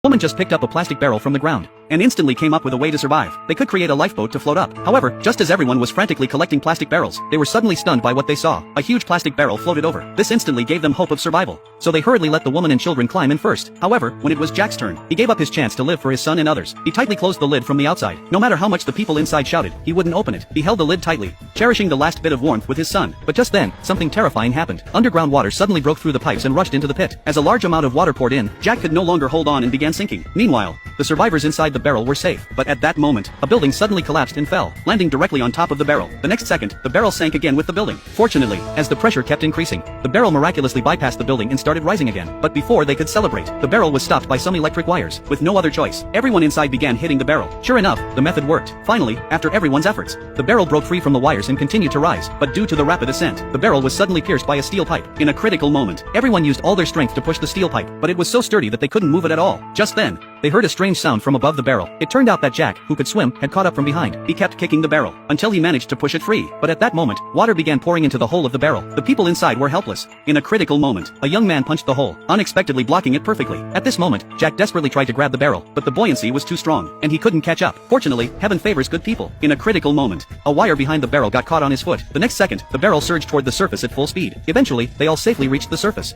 Woman just picked up a plastic barrel from the ground and instantly came up with a way to survive. They could create a lifeboat to float up. However, just as everyone was frantically collecting plastic barrels, they were suddenly stunned by what they saw. A huge plastic barrel floated over. This instantly gave them hope of survival. So they hurriedly let the woman and children climb in first. However, when it was Jack's turn, he gave up his chance to live for his son and others. He tightly closed the lid from the outside. No matter how much the people inside shouted, he wouldn't open it. He held the lid tightly, cherishing the last bit of warmth with his son. But just then, something terrifying happened. Underground water suddenly broke through the pipes and rushed into the pit. As a large amount of water poured in, Jack could no longer hold on and began sinking. Meanwhile, the survivors inside the barrel were safe. But at that moment, a building suddenly collapsed and fell, landing directly on top of the barrel. The next second, the barrel sank again with the building. Fortunately, as the pressure kept increasing, the barrel miraculously bypassed the building and started rising again. But before they could celebrate, the barrel was stopped by some electric wires. With no other choice, everyone inside began hitting the barrel. Sure enough, the method worked. Finally, after everyone's efforts, the barrel broke free from the wires and continued to rise. But due to the rapid ascent, the barrel was suddenly pierced by a steel pipe. In a critical moment, everyone used all their strength to push the steel pipe, but it was so sturdy that they couldn't move it at all. Just then, they heard a strange sound from above the barrel. It turned out that Jack, who could swim, had caught up from behind. He kept kicking the barrel until he managed to push it free. But at that moment, water began pouring into the hole of the barrel. The people inside were helpless. In a critical moment, a young man punched the hole, unexpectedly blocking it perfectly. At this moment, Jack desperately tried to grab the barrel, but the buoyancy was too strong, and he couldn't catch up. Fortunately, heaven favors good people. In a critical moment, a wire behind the barrel got caught on his foot. The next second, the barrel surged toward the surface at full speed. Eventually, they all safely reached the surface.